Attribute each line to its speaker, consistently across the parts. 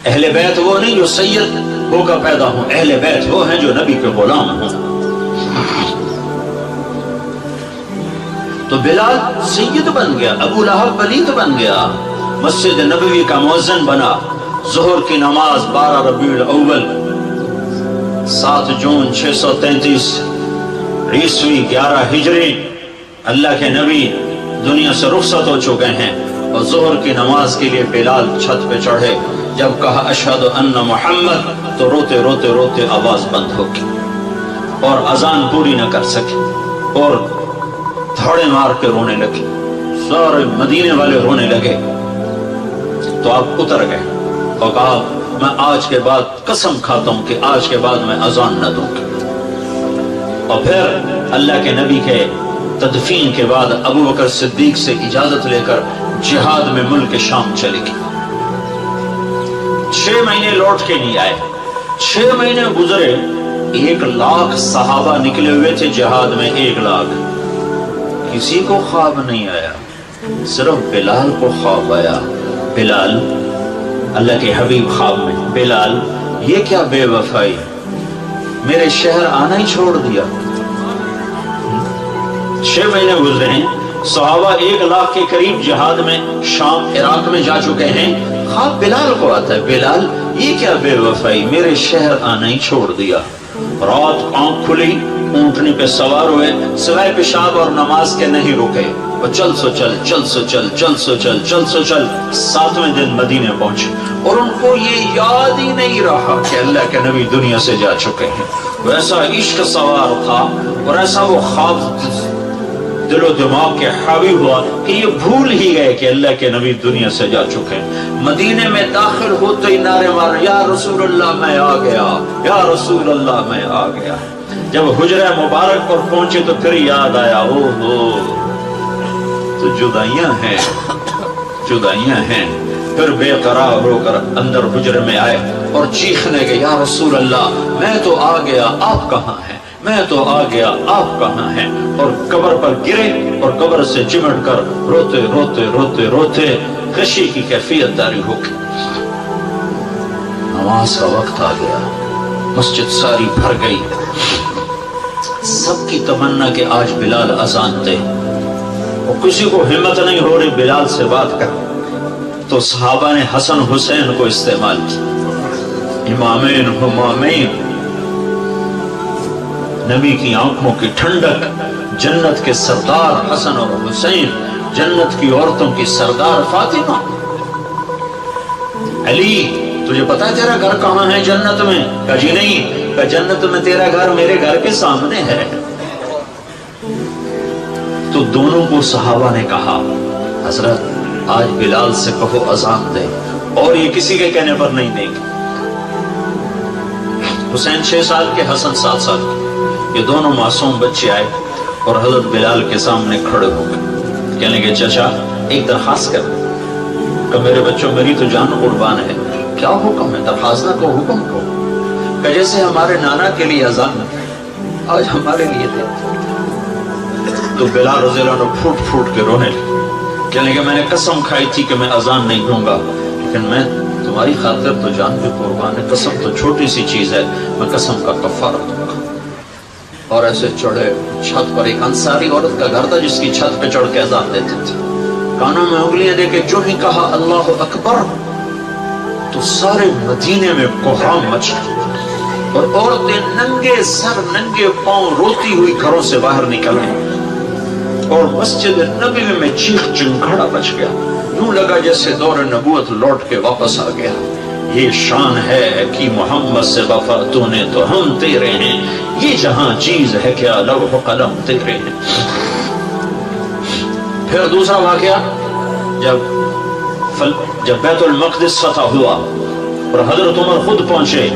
Speaker 1: اہل بیت وہ نہیں جو سید ہو کر پیدا ہوں، اہل بیت وہ ہیں جو نبی کے غلام ہوں۔ تو بلال سید بن گیا، ابو لہب پلیت بن گیا، مسجد نبوی کا مؤذن بنا۔ ظہر کی نماز 12 ربیع الاول 7 جون 633 عیسوی 11 ہجری، اللہ کے نبی دنیا سے رخصت ہو چکے ہیں، اور ظہر کی نماز کے لیے بلال چھت پہ چڑھے۔ جب کہا اشہد ان محمد تو روتے روتے روتے آواز بند ہو گئی اور اذان پوری نہ کر سکے، اور دھوڑے مار کے رونے لگے، سارے مدینے والے رونے لگے۔ تو آپ اتر گئے اور کہا میں آج کے بعد قسم کھاتا ہوں کہ آج کے بعد میں اذان نہ دوں گا۔ اور پھر اللہ کے نبی کے تدفین کے بعد ابو بکر صدیق سے اجازت لے کر جہاد میں ملک شام چلے گئے۔ 6 مہینے لوٹ کے نہیں آئے، 6 مہینے گزرے، 1 لاکھ صحابہ نکلے ہوئے تھے جہاد میں، 1 لاکھ، کسی کو خواب نہیں آیا، صرف بلال کو خواب آیا۔ بلال، اللہ کے حبیب خواب میں، بلال یہ کیا بے وفائی، میرے شہر آنا ہی چھوڑ دیا۔ 6 مہینے گزرے ہیں، صحابہ 1 لاکھ کے قریب جہاد میں شام عراق میں جا چکے ہیں، خواب بلال کو آتا ہے، بلال یہ کیا بے وفائی، میرے شہر آنا ہی چھوڑ دیا۔ رات آنکھ کھلی، اونٹنی پہ سوار ہوئے، سوائے پیشاب اور نماز کے نہیں رکے، اور چل سو چل، چل سو چل، چل سو چل، چل سو چل، 7ویں دن مدینے پہنچے، اور ان کو یہ یاد ہی نہیں رہا کہ اللہ کے نبی دنیا سے جا چکے ہیں۔ ویسا عشق سوار تھا اور ایسا وہ خواب دل و دماغ کے حاوی ہوا کہ یہ بھول ہی گئے کہ اللہ کے نبی دنیا سے جا چکے ہیں۔ مدینے میں داخل ہوتے ہی نعرے مارے، یا رسول اللہ میں آ گیا، یا رسول اللہ میں آ گیا۔ جب حجرہ مبارک پر پہنچے تو پھر یاد آیا، او ہو تو جدائیاں ہیں، جدائیاں ہیں۔ پھر بے قرار ہو کر اندر حجرے میں آئے اور چیخنے کے، یا رسول اللہ میں تو آ گیا، آپ کہاں ہیں، میں تو آ گیا، آپ کہاں ہیں، اور قبر پر گرے اور قبر سے چمٹ کر روتے روتے روتے روتے غشی کی کیفیت داری ہو گئی۔ نماز کا وقت آ گیا، مسجد ساری بھر گئی، سب کی تمنا کہ آج بلال اذان دے، اور کسی کو ہمت نہیں ہو رہی بلال سے بات کر۔ تو صحابہ نے حسن حسین کو استعمال کی، امامین ہمامین، نبی کی آنکھوں کی ٹھنڈک، جنت کے سردار حسن اور حسین، جنت کی عورتوں کی سردار فاطمہ۔ علی تجھے پتا ہے تیرا گھر کہاں ہے جنت میں؟ کہا جی نہیں۔ کہا جنت میں تیرا گھر میرے گھر کے سامنے ہے۔ تو دونوں کو صحابہ نے کہا حضرت آج بلال سے کہو اذان دے، اور یہ کسی کے کہنے پر نہیں دیں گے۔ حسین 6 سال کے، حسن 7 سال کے، یہ دونوں معصوم بچے آئے اور حضرت بلال کے سامنے کھڑے ہو گئے، کہنے لگے چچا ایک درخواست کر، کہ میرے بچوں میری تو جان قربان ہے، کیا حکم ہے؟ درخواست نہ کو، حکم کو، کہ جیسے ہمارے نانا کے لیے اذان آج ہمارے لیے دے۔ تو بلال رضی اللہ عنہ پھوٹ پھوٹ کے رونے لگے، کہنے لگے میں نے قسم کھائی تھی کہ میں اذان نہیں دوں گا، لیکن میں تمہاری خاطر تو جان بھی قربان ہے، قسم تو چھوٹی سی چیز ہے، میں قسم کا کفارہ دوں گا۔ اور ایسے چڑھے چھت پر، ایک انصاری عورت کا گھر تھا جس کی چھت پہ چڑھ کے اذان دیتے تھے، کانوں میں انگلیاں دے کے جو ہی کہا اللہ اکبر تو سارے مدینے میں کوہرام مچ گیا، اور عورتیں ننگے سر ننگے پاؤں روتی ہوئی گھروں سے باہر نکل گئی، اور مسجد نبوی میں چیخ چنگھاڑا بچ گیا، یوں لگا جیسے دور نبوت لوٹ کے واپس آ گیا۔ یہ شان ہے کہ محمد سے وفا تو نے تو ہم تیرے ہیں، یہ جہاں چیز ہے کیا لوح قلم تیرے ہیں۔ پھر دوسرا واقعہ، جب بیت المقدس فتح ہوا اور حضرت عمر خود پہنچے،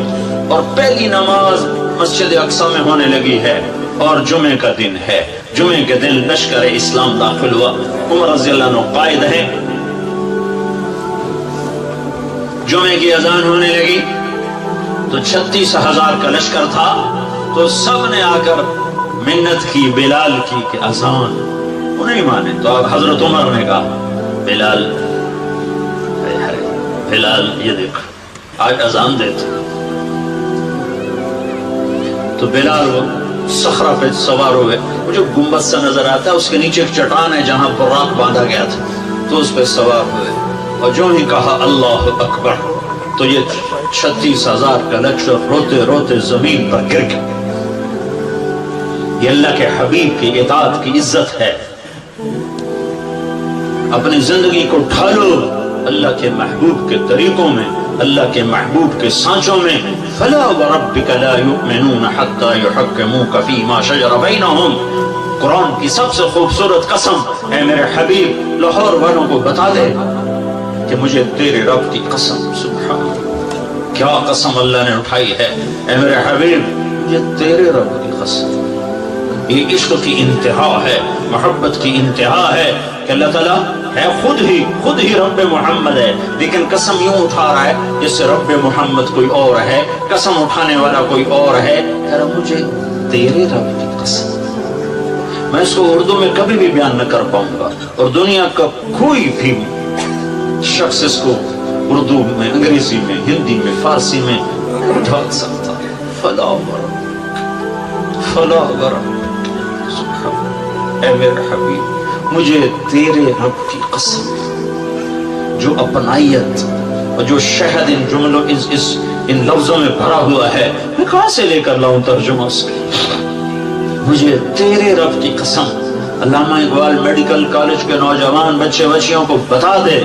Speaker 1: اور پہلی نماز مسجد اقصی میں ہونے لگی ہے، اور جمعے کا دن ہے، جمعے کے دن لشکر اسلام داخل ہوا، عمر رضی اللہ عنہ قائد ہے، جمعے کی اذان ہونے لگی تو 36,000 کا لشکر تھا، تو سب نے آ کر منت کی بلال کی کہ اذان، وہ نہیں مانے، تو حضرت عمر نے کہا بلال، بلال یہ دیکھ آج اذان دیتے تو بلال وہ صخرہ پہ سوار ہوئے، وہ جو گنبد سا نظر آتا ہے اس کے نیچے ایک چٹان ہے جہاں براق باندھا گیا تھا، تو اس پہ سوار ہوئے اور جو ہی کہا اللہ اکبر تو یہ 36,000 کا لشکر روتے روتے زمین پر گر گیا۔ یہ اللہ کے حبیب کی اطاعت کی عزت ہے۔ اپنی زندگی کو ڈھالو اللہ کے محبوب کے طریقوں میں، اللہ کے محبوب کے سانچوں میں۔ فلا وربک لا یؤمنون حتی یحکموک فیما شجر بینہم، قرآن کی سب سے خوبصورت قسم، اے میرے حبیب لاہور والوں کو بتا دے کہ مجھے تیرے رب کی قسم، سبحان کیا قسم اللہ نے اٹھائی ہے، اے میرے حبیب یہ تیرے رب کی قسم۔ یہ عشق کی انتہا ہے، محبت کی انتہا ہے کہ اللہ تعالیٰ ہے خود ہی رب محمد ہے، لیکن قسم یوں اٹھا رہا ہے جس سے رب محمد کوئی اور ہے، قسم اٹھانے والا کوئی اور ہے۔ کہ مجھے تیرے رب کی قسم، میں اس کو اردو میں کبھی بھی بیان نہ کر پاؤں گا، اور دنیا کا کوئی بھی شخص اس کو اردو میں، انگریزی میں، ہندی میں، فارسی میں اٹھا سکتا ہے۔ فلا ورب اے میرے حبیب مجھے تیرے رب کی قسم، جو اپنائیت اور جو شہد ان جملوں ان لفظوں میں بھرا ہوا ہے، میں کہاں سے لے کر لاؤں ترجمہ اس کی؟ مجھے تیرے رب کی قسم۔ علامہ اقبال میڈیکل کالج کے نوجوان بچے بچیوں کو بتا دے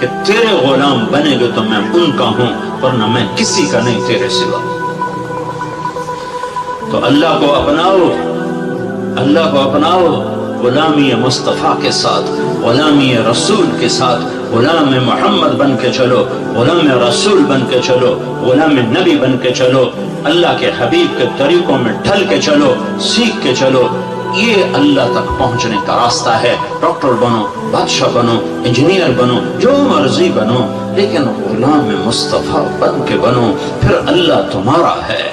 Speaker 1: کہ تیرے غلام بنے گے تو میں ان کا ہوں، ورنہ میں کسی کا نہیں تیرے سوا۔ تو اللہ کو اپناؤ، اللہ کو اپناؤ، غلامی مصطفیٰ کے ساتھ، غلامی رسول کے ساتھ، غلام محمد بن کے چلو، غلام رسول بن کے چلو، غلام نبی بن کے چلو، اللہ کے حبیب کے طریقوں میں ڈھل کے چلو، سیکھ کے چلو۔ یہ اللہ تک پہنچنے کا راستہ ہے۔ ڈاکٹر بنو، بادشاہ بنو، انجینئر بنو، جو مرضی بنو، لیکن غلام مصطفیٰ بن کے بنو، پھر اللہ تمہارا ہے،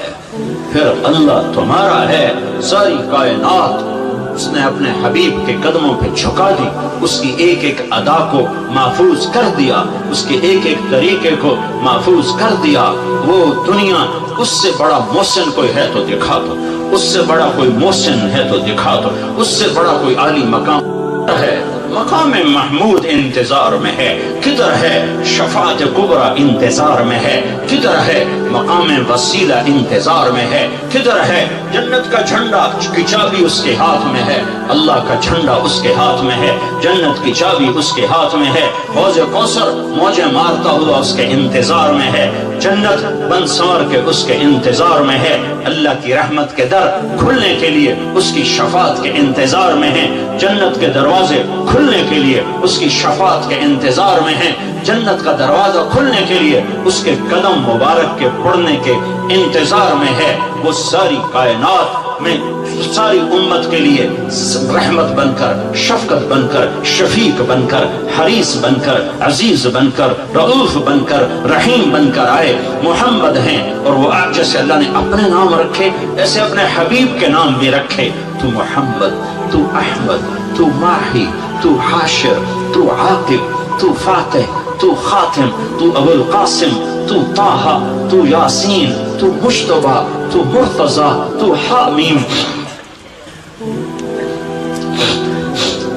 Speaker 1: پھر اللہ تمہارا ہے۔ ساری کائنات اس نے اپنے حبیب کے قدموں پہ جھکا دی، اس کی ایک ایک ادا کو محفوظ کر دیا، اس کے ایک ایک طریقے کو محفوظ کر دیا۔ وہ دنیا اس سے بڑا محسن کوئی ہے تو دکھا دو، اس سے بڑا کوئی محسن ہے تو دکھا دو، اس سے بڑا کوئی عالی مقام ہے۔ مقام محمود انتظار میں ہے، کدھر ہے شفاعت کبریٰ انتظار میں ہے، کدھر ہے مقام وسیلہ انتظار میں ہے، کدھر ہے جنت کا جھنڈا کی چابی اس کے ہاتھ میں ہے، اللہ کا جھنڈا اس کے ہاتھ میں ہے، جنت کی چابی اس کے ہاتھ میں ہے، حوض کوثر موجیں مارتا ہوا اس کے انتظار میں ہے، جنت بن سنور کے اس کے انتظار میں ہے، اللہ کی رحمت کے در کھلنے کے لیے اس کی شفاعت کے انتظار میں ہے، جنت کے دروازے کھلنے کے لیے اس کی شفاعت کے انتظار میں ہیں، جنت کا دروازہ کھلنے کے لیے اس کے قدم مبارک کے پڑنے کے انتظار میں ہے۔ وہ ساری کائنات میں ساری امت کے لیے رحمت بن کر، شفقت بن کر، شفیق بن کر، حریص بن کر، عزیز بن کر، رؤوف بن کر، رحیم بن کر آئے۔ محمد ہیں، اور وہ آپ جیسے اللہ نے اپنے نام رکھے ایسے اپنے حبیب کے نام بھی رکھے۔ تو محمد، تو احمد، تو ماہی، تو حاشر، تو عاقب، تو فاتح، تو خاتم، تو ابو القاسم، تو طٰہٰ، تو یاسین، تو مجتبیٰ، تو مرتضیٰ، تو حامیم،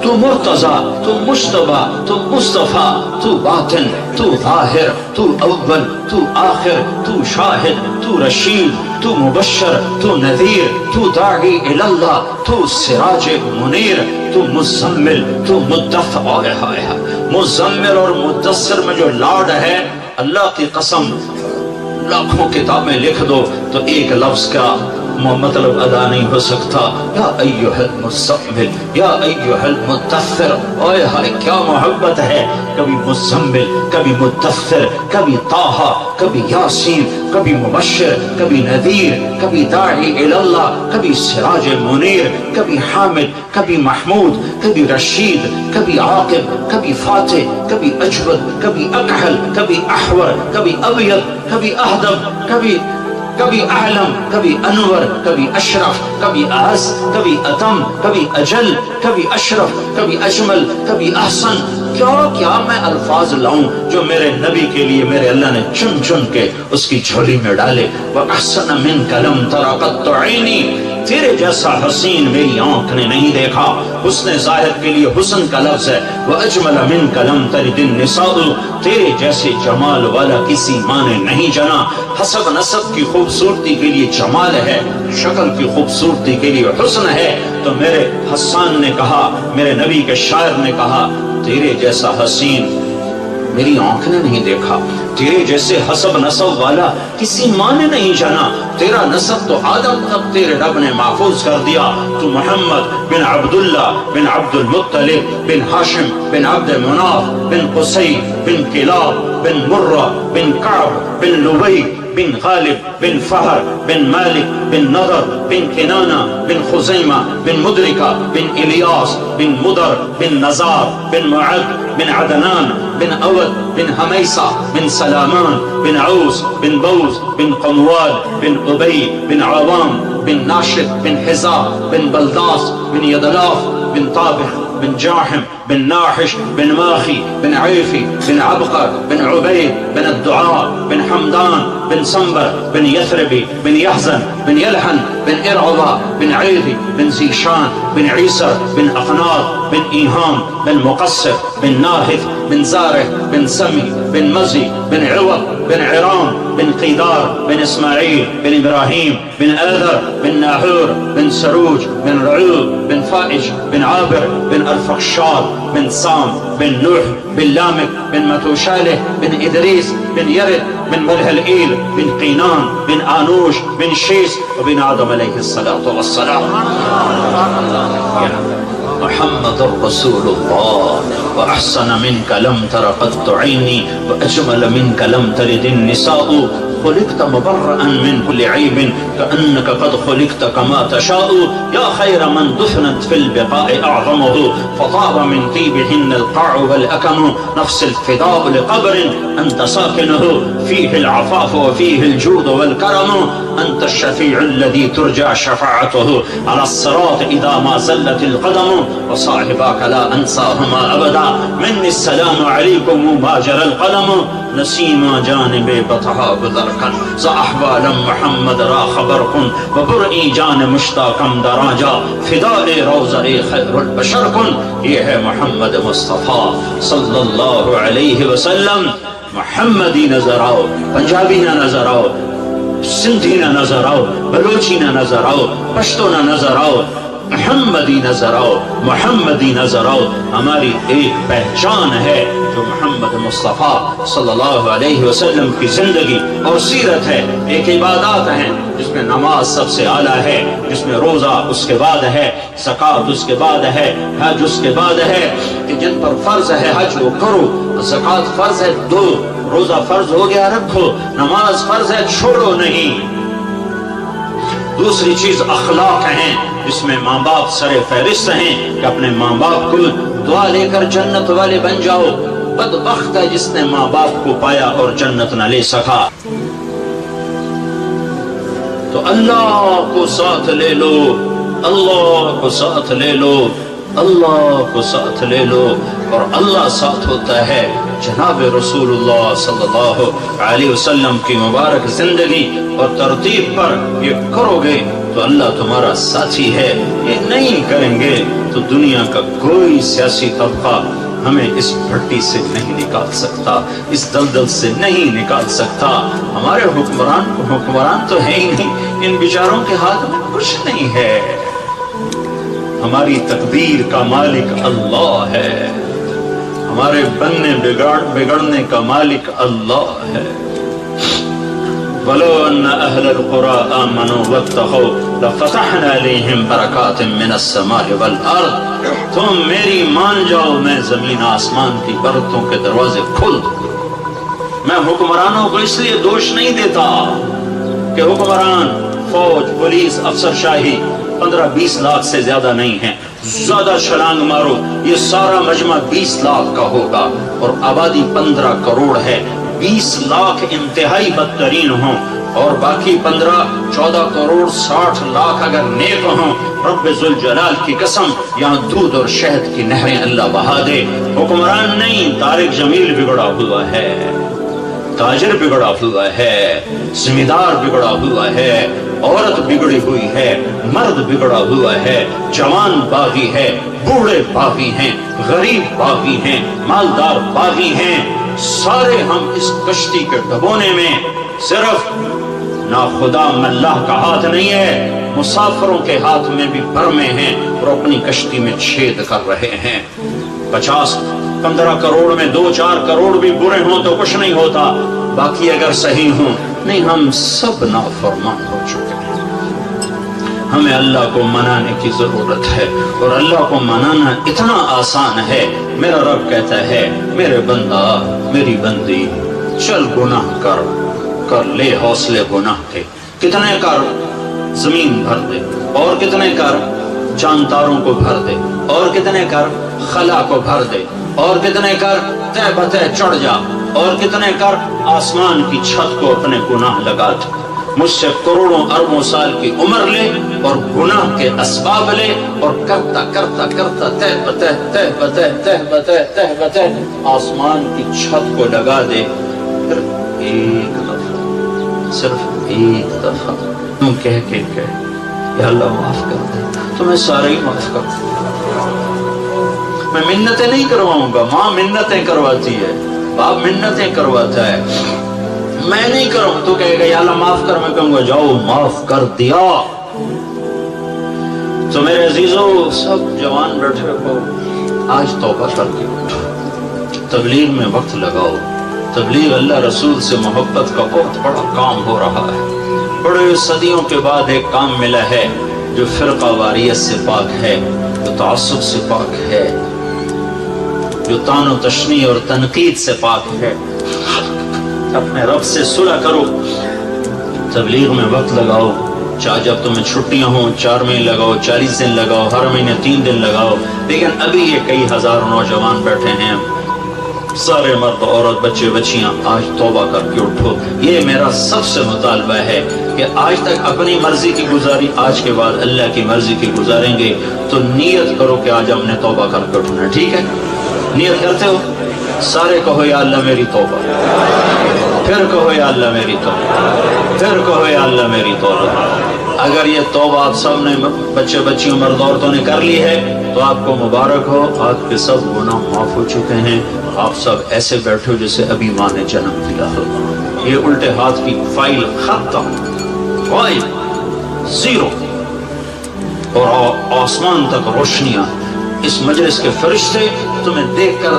Speaker 1: تو مرتضیٰ، تو مجتبیٰ، تو مصطفیٰ، تو باطن، تو ظاہر، تو اول، تو آخر، تو شاہد، تو رشید، تو مبشر، تو نذیر، تو داعی اللہ، تو سراج منیر، تو مزمل، تو مدثر۔ مزمل اور مدثر میں جو لاڈ ہے، اللہ کی قسم لاکھوں کتابیں لکھ دو تو ایک لفظ کا مطلب ادا نہیں ہو سکتا۔ یا ایھا المزمل، یا ایھا المدثر، اوئے ہائے کیا محبت ہے۔ کبھی مزمل، کبھی مدثر، کبھی طٰہٰ، کبھی یاسین، کبھی مبشر، کبھی نذیر، کبھی داعی اللہ، کبھی سراج منیر، کبھی حامد، کبھی محمود، کبھی رشید، کبھی عاقب، کبھی فاتح، کبھی اجود، کبھی اکحل، کبھی احور، کبھی ابیض، کبھی اہدب، کبھی اعلم، کبھی انور، کبھی اشرف، کبھی اعز، کبھی اتم، کبھی اجل، کبھی اشرف، کبھی اجمل، کبھی احسن. کیا کیا میں الفاظ لاؤں جو میرے نبی کے لیے میرے اللہ نے چن چن کے اس کی جھولی میں ڈالے. وَأَحْسَنَ مِنْكَ لَمْ تَرَ قَطُّ عَيْنِي، تیرے جیسا حسین میری آنکھ نے نہیں دیکھا. حسن ظاہر کے لیے حسن کا لفظ ہے. وَأَجْمَلَ مِنْكَ لَمْ تَلِدِ النِّسَاءُ، تیرے جیسے جمال والا کسی ماں نے نہیں جنا. حسب نسب کی خوبصورتی کے لیے جمال ہے، شکل کی خوبصورتی کے لیے حسن ہے. تو میرے حسان نے کہا، میرے نبی کے شاعر نے کہا، تیرے جیسا حسین میری آنکھ نے نہیں دیکھا، تیرے جیسے حسب نسب والا کسی ماں نے نہیں جانا. تیرا نسب تو آدم تک تیرے رب نے محفوظ کر دیا. تو محمد بن عبداللہ بن عبد المطلب بن ہاشم بن عبد مناف بن قصی بن کلاب بن مرہ بن کعب بن لبی بن غالب بن فہر بن مالک بن نضر بن کنانہ بن خزیمہ بن مدرکہ بن الیاس بن مدر بن نزار بن معد بن عدنان بن اود بن حمیسہ بن سلامان بن عوس بن بوز بن قموال بن ابی بن عوام بن ناشد بن حزا بن بلداس بن یدلاف بن طابح بن جاحم بن ناحش بن ماخي بن عيفي بن عبقر بن عبيد بن الدعاء بن حمدان بن سنبر بن يثربي بن يحزن بن يلحن بن إرعضى بن عيذي بن زيشان بن عيسر بن أقناط بن إيهام بن مقصر بن ناهث بن زارع بن سمي بن مزي بن عوض بن عرام بن قيدار بن إسماعيل بن إبراهيم بن آذر بن ناحور بن سروج بن رعوب بن فائج بن عابر بن أرفخشاد بن سام بن نوح بن لامك بن متوشاله بن إدريس بن يرد بن ملهلئيل بن قينان بن آنوش بن شيس وبن آدم عليه الصلاة والسلام. محمد رسول الله وأحسن منك لم تر قط عيني وأجمل منك لم تلد النساء. خلقت مبرأ من كل عيب كأنك قد خلقت كما تشاء. يا خير من دفنت في البقاء أعظمه فطاب من طيبهن القاع والأكم. نفس الفداء لقبر أنت ساكنه فيه العفاف وفيه الجود والكرم. أنت الشفيع الذي ترجى شفاعته على الصراط إذا ما زلت القدم. وصاحباك لا أنساهما أبدا مني السلام عليكم ما جرى القلم. نسيما جانب بطها بدركا زأحبالا محمد را خبركن وبرئي جان مشتاقم دراجا فداء روزئ خير البشر كن. یہ ہے محمد مصطفیٰ صلی اللہ علیہ وسلم. محمدی نظر آؤ، پنجابی نہ نظر آؤ، سندھی نہ نظر آؤ، بلوچی نہ نظر آؤ، پشتو نہ نظر آؤ، محمدی نظر آؤ، محمدی نظر آؤ. ہماری ایک پہچان ہے جو محمد مصطفیٰ صلی اللہ علیہ وسلم کی زندگی اور سیرت ہے. ایک عبادات ہیں جس میں نماز سب سے اعلیٰ ہے، جس میں روزہ اس کے بعد ہے، زکوٰۃ اس کے بعد ہے، حج اس کے بعد ہے. کہ جن پر فرض ہے حج وہ کرو، زکوٰۃ فرض ہے دو، روزہ فرض ہو گیا رکھو، نماز فرض ہے چھوڑو نہیں. دوسری چیز اخلاق ہیں جس میں ماں باپ سر فہرست ہیں کہ اپنے ماں باپ کو دعا لے کر جنت والے بن جاؤ. بدبخت ہے جس نے ماں باپ کو پایا اور جنت نہ لے سکا. تو اللہ کو ساتھ لے لو، اللہ کو ساتھ لے لو، اللہ کو ساتھ لے لو. اور اللہ ساتھ ہوتا ہے جناب رسول اللہ صلی اللہ علیہ وسلم کی مبارک زندگی اور ترتیب پر یہ کرو گے تو اللہ تمہارا ساتھی ہے. یہ نہیں کریں گے تو دنیا کا کوئی سیاسی طبقہ ہمیں اس بھٹی سے نہیں نکال سکتا، اس دلدل سے نہیں نکال سکتا. ہمارے حکمران تو ہے ہی نہیں، ان بیچاروں کے ہاتھ میں کچھ نہیں ہے. ہماری تقدیر کا مالک اللہ ہے، ہمارے بننے بگڑنے کا مالک اللہ ہے. وَلَوْ أَنَّ أَهْلَ الْقُرَىٰ آمَنُوا وَاتَّقَوْا لَفَتَحْنَا عَلَيْهِمْ بَرَكَاتٍ مِّنَ السَّمَاءِ وَالْأَرْضِ. تم میری مان جاؤ، میں زمین آسمان کی برتوں کے دروازے کھول دوں. میں حکمرانوں کو اس لیے دوش نہیں دیتا کہ حکمران، فوج، پولیس، افسر شاہی 15-20 لاکھ سے زیادہ نہیں ہیں. زیادہ چھلانگ مارو، یہ سارا مجمع 20 لاکھ کا ہوگا اور آبادی 15 کروڑ ہے. 20 لاکھ انتہائی بدترین ہوں اور باقی 15-14 کروڑ 60 لاکھ اگر نیک ہوں، رب ذوالجلال کی قسم یہاں دودھ اور شہد کی نہریں اللہ بہا دے۔ حکمران نہیں، طارق جمیل بگڑا ہوا ہے، تاجر بگڑا ہوا ہے، زمیندار بگڑا ہوا ہے، عورت بگڑی ہوئی ہے، مرد بگڑا ہوا ہے، جوان باغی ہے، بوڑھے باغی ہیں، غریب باغی ہیں، مالدار باغی ہیں، سارے ہم اس کشتی کے ڈبونے میں، صرف نا خدا ملاح کا ہاتھ نہیں ہے، مسافروں کے ہاتھ میں بھی برمے ہیں اور اپنی کشتی میں چھید کر رہے ہیں۔ 50-15 کروڑ میں 2-4 کروڑ بھی برے ہوں تو کچھ نہیں ہوتا، باقی اگر صحیح ہوں نہیں، ہم سب نافرمان ہو چکے ہیں۔ ہمیں اللہ کو منانے کی ضرورت ہے، اور اللہ کو منانا اتنا آسان ہے۔ میرا رب کہتا ہے میرے بندہ، میری بندی، چل گناہ کر لے حوصلے گناہ کے، کتنے کر زمین بھر دے، اور کتنے کر چاند تاروں کو بھر دے، اور کتنے کر خلا کو بھر دے، اور کتنے کر تہ بتہ چڑھ جا، اور کتنے کر آسمان کی چھت کو اپنے گناہ لگا دے، مجھ سے کروڑوں اربوں سال کی عمر لے اور گناہ کے اسباب لے، اور کرتا کرتا کرتا تہ بتہ آسمان کی چھت کو لگا دے، پھر ایک دفعہ، صرف ایک دفعہ تم کہہ یا اللہ معاف کر دے، تمہیں سارے ہی معاف کر دے۔ میں منتیں نہیں کرواؤں گا، ماں منتیں کرواتی ہے، باپ منتیں کرواتا ہے، میں نہیں کروں۔ تو کہے گا یا اللہ معاف کر، میں کہوں گا جاؤ معاف کر دیا۔ تو میرے عزیزو، سب جوان بیٹھے ہو، آج توبہ کر کے اٹھو، تبلیغ میں وقت لگاؤ۔ تبلیغ اللہ رسول سے محبت کا بہت بڑا کام ہو رہا ہے۔ بڑے صدیوں کے بعد ایک کام ملا ہے جو فرقہ واریت سے پاک ہے، جو تعصب سے پاک ہے، جو طعن و تشنیع اور تنقید سے پاک ہے۔ اپنے رب سے صلح کرو، تبلیغ میں وقت لگاؤ، چاہے جب تمہیں چھٹیاں ہوں 4 مہینے لگاؤ، 40 دن لگاؤ، ہر مہینے 3 دن لگاؤ، لیکن ابھی یہ کئی ہزار نوجوان بیٹھے ہیں، سارے مرد عورت بچے بچیاں، آج توبہ کر کے اٹھو۔ یہ میرا سب سے مطالبہ ہے کہ آج تک اپنی مرضی کی گزاری، آج کے بعد اللہ کی مرضی کی گزاریں گے، تو نیت کرو کہ آج ہم نے توبہ کر کے اٹھنا ہے، ٹھیک ہے؟ نیت کرتے ہو؟ سارے کہو یا اللہ میری توبہ، پھر کہو یا اللہ میری توبہ، پھر کہو یا اللہ میری توبہ۔ اگر یہ توبہ آپ سب نے، بچے بچیوں مرد عورتوں نے کر لی ہے، تو آپ کو مبارک ہو، آپ کے سب گناہ معاف ہو چکے ہیں۔ آپ سب ایسے بیٹھے ہو جیسے ابھی ماں نے جنم دیا ہو۔ یہ الٹے ہاتھ کی فائل ختم، فائل زیرو، اور آسمان تک روشنیاں۔ اس مجلس کے فرشتے تمہیں دیکھ کر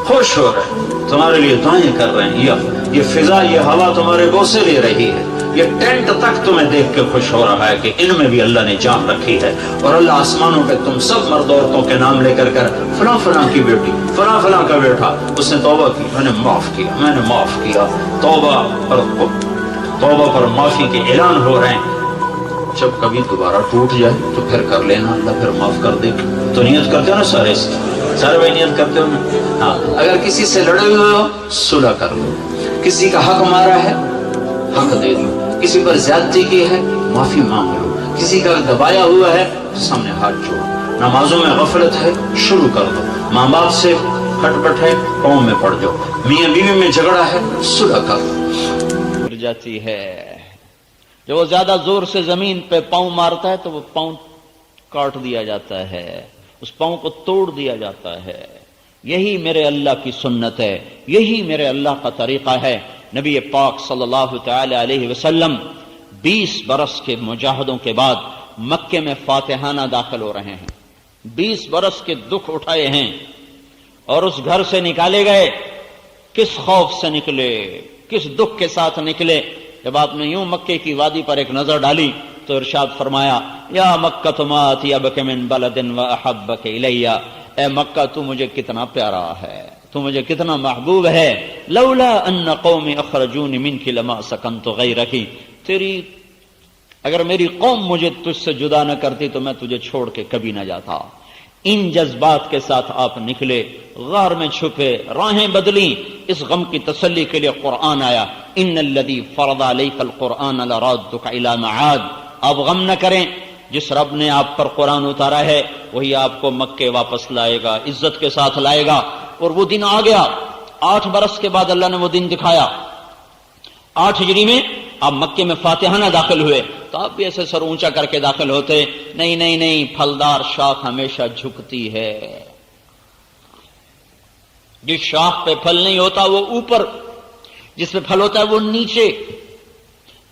Speaker 1: خوش ہو رہے ہیں، تمہارے لیے دعائیں کر رہے ہیں، یہ فضا، یہ ہوا تمہارے بوسے لے رہی ہے، یہ ٹینٹ تک تمہیں دیکھ کے خوش ہو رہا ہے کہ ان میں بھی اللہ نے جان رکھی ہے۔ اور اللہ آسمانوں پہ تم سب مرد عورتوں کے نام لے کر فلاں فلاں کی بیٹی، فلاں فلاں کا بیٹا، اس نے توبہ کی، میں نے معاف کیا، میں نے معاف کیا۔ توبہ پر معافی کے اعلان ہو رہے ہیں۔ جب کبھی دوبارہ ٹوٹ جائے تو پھر کر لینا، اللہ پھر معاف کر دے۔ تو نیت کرتے ہو نا سارے بھائی نیت کرتے ہو نا؟ ہاں، اگر کسی سے لڑے ہوئے ہو صلح کر لو، کسی کا حق مارا ہے حق دے دو، کسی پر زیادتی کی ہے معافی مانگ لو، کسی کا دبایا ہوا ہے سامنے ہاتھ جوڑو، نمازوں میں غفلت ہے شروع کر دو، ماں باپ سے کھٹ پٹ ہے پاؤں میں پڑ جاؤ، میاں بیوی میں جھگڑا ہے صلح کر دو۔
Speaker 2: گر جاتی ہے، جب وہ زیادہ زور سے زمین پہ پاؤں مارتا ہے تو وہ پاؤں کاٹ دیا جاتا ہے، اس پاؤں کو توڑ دیا جاتا ہے۔ یہی میرے اللہ کی سنت ہے، یہی میرے اللہ کا طریقہ ہے۔ نبی پاک صلی اللہ تعالی علیہ وسلم 20 برس کے مجاہدوں کے بعد مکے میں فاتحانہ داخل ہو رہے ہیں، 20 برس کے دکھ اٹھائے ہیں، اور اس گھر سے نکالے گئے، کس خوف سے نکلے، کس دکھ کے ساتھ نکلے۔ جب آپ نے یوں مکے کی وادی پر ایک نظر ڈالی تو ارشاد فرمایا، یا مکہ ما اطیبک من بلد واحبک الی، اے مکہ تو مجھے کتنا پیارا ہے، تو مجھے کتنا محبوب ہے۔ لولا ان قومی اخرجونی منک لما سکنت غیرک، اگر میری قوم مجھے تجھ سے جدا نہ کرتی تو میں تجھے چھوڑ کے کبھی نہ جاتا۔ ان جذبات کے ساتھ آپ نکلے، غار میں چھپے، راہیں بدلیں۔ اس غم کی تسلی کے لیے قرآن آیا، ان الذی فرض علیک القرآن لرادک الی معاد، آپ غم نہ کریں، جس رب نے آپ پر قرآن اتارا ہے وہی آپ کو مکے واپس لائے گا، عزت کے ساتھ لائے گا۔ اور وہ دن آ گیا، 8 برس کے بعد اللہ نے وہ دن دکھایا۔ 8 ہجری میں آپ مکے میں فاتحانہ داخل ہوئے تو آپ بھی ایسے سر اونچا کر کے داخل ہوتے، نہیں نہیں نہیں، پھلدار شاخ ہمیشہ جھکتی ہے، جس شاخ پہ پھل نہیں ہوتا وہ اوپر، جس پہ پھل ہوتا ہے وہ نیچے۔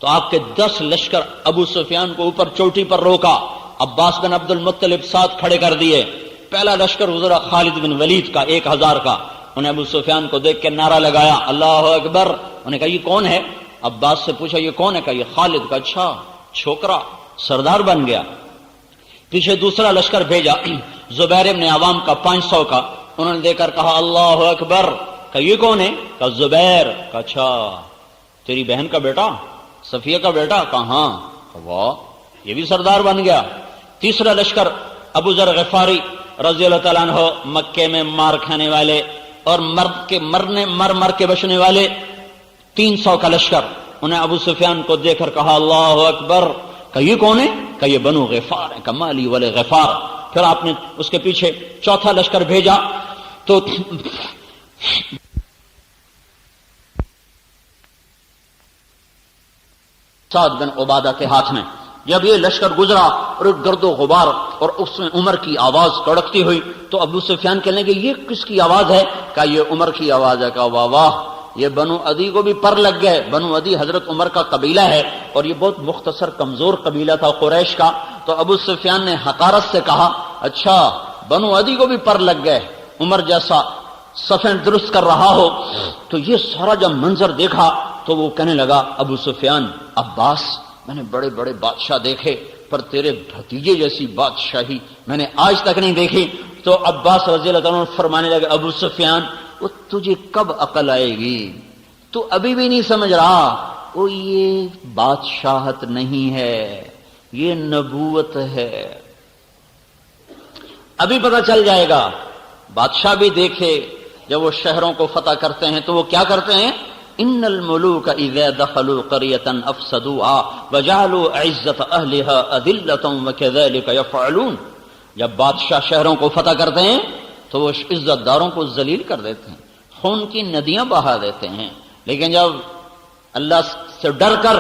Speaker 2: تو آپ کے 10 لشکر ابو سفیان کو اوپر چوٹی پر روکا، عباس بن عبد المطلب ساتھ کھڑے کر دیے۔ پہلا لشکر گزرا خالد بن ولید کا 1000 کا، انہیں ابو سفیان کو دیکھ کے نعرہ لگایا اللہ اکبر، انہوں نے کہا یہ کون ہے؟ عباس سے پوچھا یہ کون ہے؟ کہا یہ خالد کا، اچھا چھوکرا سردار بن گیا۔ پیچھے دوسرا لشکر بھیجا زبیر ابن عوام کا 500 کا، انہوں نے دیکھ کر کہا اللہ اکبر، کہا یہ کون ہے؟ کہا زبیر، کہا اچھا تیری بہن کا بیٹا، صفیہ کا بیٹا؟ کہا ہاں، واہ یہ بھی سردار بن گیا۔ تیسرا لشکر ابو ذر غفاری رضی اللہ تعالیٰ عنہ، مکے میں مار کھانے والے اور مر کے بچنے والے 300 کا لشکر، انہیں ابو سفیان کو دیکھ کر کہا اللہ اکبر، کہ یہ کون ہے؟ کہ یہ بنو غفار ہے، کہ مالی والے غفار۔ پھر آپ نے اس کے پیچھے چوتھا لشکر بھیجا تو سعد بن عبادہ کے ہاتھ میں۔ جب یہ لشکر گزرا اور گرد و غبار اور اس میں عمر کی آواز کڑکتی ہوئی تو ابو سفیان کہنے لگے یہ کس کی آواز ہے؟ کہا یہ عمر کی آواز ہے۔ کہا واہ واہ، یہ بنو عدی کو بھی پر لگ گئے۔ بنو عدی حضرت عمر کا قبیلہ ہے اور یہ بہت مختصر کمزور قبیلہ تھا قریش کا۔ تو ابو سفیان نے حقارت سے کہا اچھا بنو عدی کو بھی پر لگ گئے، عمر جیسا صفیں درست کر رہا ہو۔ تو یہ سارا جب منظر دیکھا تو وہ کہنے لگا ابو سفیان، عباس میں نے بڑے بڑے بادشاہ دیکھے پر تیرے بھتیجے جیسی بادشاہی میں نے آج تک نہیں دیکھی۔ تو عباس رضی اللہ عنہ فرمانے لگے ابو سفیان وہ تجھے کب عقل آئے گی؟ تو ابھی بھی نہیں سمجھ رہا، وہ یہ بادشاہت نہیں ہے، یہ نبوت ہے، ابھی پتہ چل جائے گا۔ بادشاہ بھی دیکھے جب وہ شہروں کو فتح کرتے ہیں تو وہ کیا کرتے ہیں؟ ان الملوک اذا دخلوا قرية افسدوها وجعلوا عزة اهلها اذلة وكذلك يفعلون۔ جب بادشاہ شہروں کو فتح کرتے ہیں تو وہ عزت داروں کو ذلیل کر دیتے ہیں، خون کی ندیاں بہا دیتے ہیں۔ لیکن جب اللہ سے ڈر کر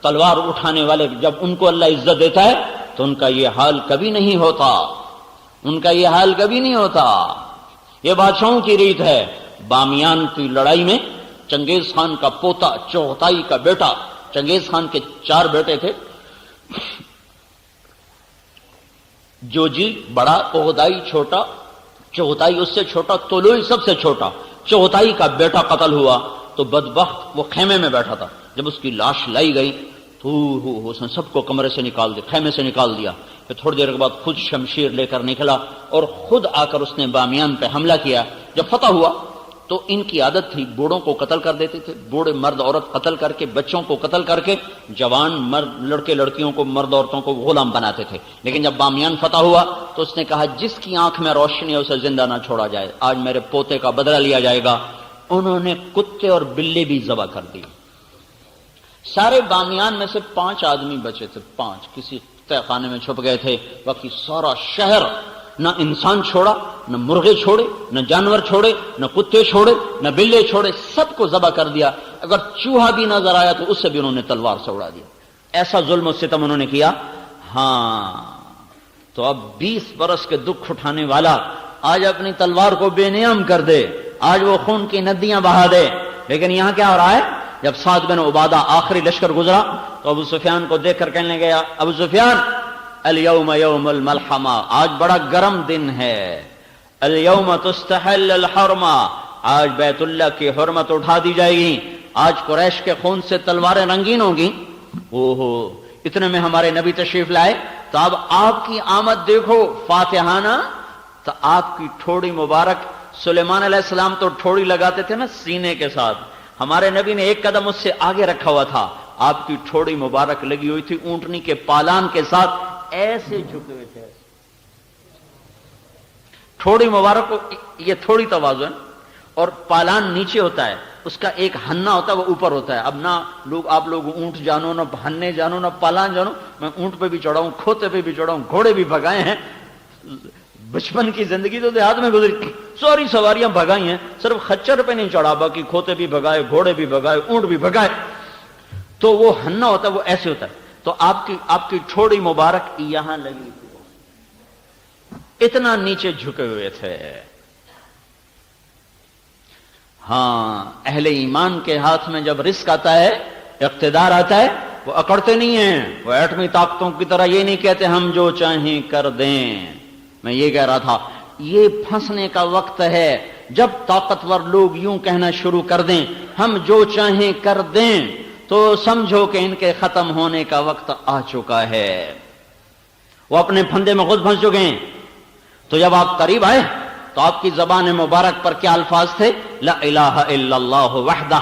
Speaker 2: تلوار اٹھانے والے، جب ان کو اللہ عزت دیتا ہے تو ان کا یہ حال کبھی نہیں ہوتا، ان کا یہ حال کبھی نہیں ہوتا۔ یہ بادشاہوں کی ریت ہے۔ بامیان کی لڑائی میں چنگیز خان کا پوتا چغتائی کا بیٹا، چنگیز خان کے 4 بیٹے تھے، جوجی بڑا، عہدائی چھوٹا، چغتائی اس سے چھوٹا، طلوئی سب سے چھوٹا۔ چغتائی کا بیٹا قتل ہوا تو بدبخت وہ خیمے میں بیٹھا تھا، جب اس کی لاش لائی گئی تو اس نے سب کو کمرے سے نکال دیا، خیمے سے نکال دیا۔ پھر تھوڑی دیر کے بعد خود شمشیر لے کر نکلا اور خود آ کر اس نے بامیان پہ حملہ کیا۔ جب فتح ہوا تو ان کی عادت تھی بوڑھوں کو قتل کر دیتے تھے، بوڑھے مرد عورت قتل کر کے، بچوں کو قتل کر کے، جوان مرد لڑکے لڑکیوں کو، مرد عورتوں کو غلام بناتے تھے۔ لیکن جب بامیان فتح ہوا تو اس نے کہا جس کی آنکھ میں روشنی ہے اسے زندہ نہ چھوڑا جائے، آج میرے پوتے کا بدلہ لیا جائے گا۔ انہوں نے کتے اور بلے بھی ذبح کر دی۔ سارے بامیان میں سے 5 آدمی بچے تھے، 5 کسی تہ خانے میں چھپ گئے تھے، باقی سارا شہر نہ انسان چھوڑا، نہ مرغے چھوڑے، نہ جانور چھوڑے، نہ کتے چھوڑے، نہ بلے چھوڑے، سب کو ذبح کر دیا۔ اگر چوہا بھی نظر آیا تو اس سے بھی انہوں نے تلوار سے اڑا دیا۔ ایسا ظلم و ستم انہوں نے کیا۔ ہاں تو اب 20 برس کے دکھ اٹھانے والا آج اپنی تلوار کو بے نیام کر دے، آج وہ خون کی ندیاں بہا دے۔ لیکن یہاں کیا ہو رہا ہے؟ جب سعد بن عبادہ آخری لشکر گزرا تو ابو سفیان کو دیکھ کر کہنے گیا ابو سفیان الیوم یوم الملحمہ، آج بڑا گرم دن ہے، الیوم تستحل الحرمہ، آج بیت اللہ کی حرمت اٹھا دی جائے گی، آج قریش کے خون سے تلواریں رنگین ہوں گی۔ اوہو، اتنے میں ہمارے نبی تشریف لائے تو اب آپ کی آمد دیکھو فاتحانہ، تو آپ کی ٹھوڑی مبارک، سلیمان علیہ السلام تو ٹھوڑی لگاتے تھے نا سینے کے ساتھ، ہمارے نبی نے 1 قدم اس سے آگے رکھا ہوا تھا، آپ کی ٹھوڑی مبارک لگی ہوئی تھی اونٹنی کے پالان کے ساتھ، ایسے جھکے ہوئے تھے۔ ٹھوڑی مبارک کو یہ تھوڑی توازن اور پالان نیچے ہوتا ہے اس کا ایک ہننا ہوتا ہے وہ اوپر ہوتا ہے. اب نہ آپ لوگ اونٹ جانو، نہ ہننے جانو، نہ پالان جانو. میں اونٹ پہ بھی چڑھا ہوں، کھوتے پہ بھی چڑھا ہوں، گھوڑے بھی بھگائے ہیں. بچپن کی زندگی تو دیہات میں گزری، ساری سواریاں بھگائی ہیں، صرف خچر پہ نہیں چڑھا، باقی کھوتے بھی بھگائے، گھوڑے بھی بھگائے، اونٹ بھی بھگائے. تو وہ ہننا ہوتا ہے وہ ایسے ہوتا ہے. تو آپ کی ٹھوڑی مبارک یہاں لگی اتنا نیچے جھکے ہوئے تھے. ہاں، اہل ایمان کے ہاتھ میں جب رزق آتا ہے، اقتدار آتا ہے، وہ اکڑتے نہیں ہیں. وہ ایٹمی طاقتوں کی طرح یہ نہیں کہتے ہم جو چاہیں کر دیں. میں یہ کہہ رہا تھا، یہ پھنسنے کا وقت ہے جب طاقتور لوگ یوں کہنا شروع کر دیں ہم جو چاہیں کر دیں، تو سمجھو کہ ان کے ختم ہونے کا وقت آ چکا ہے. وہ اپنے پھندے میں خود پھنس چکے ہیں. تو جب آپ قریب آئے تو آپ کی زبان مبارک پر کیا الفاظ تھے؟ لا الہ الا اللہ وحدہ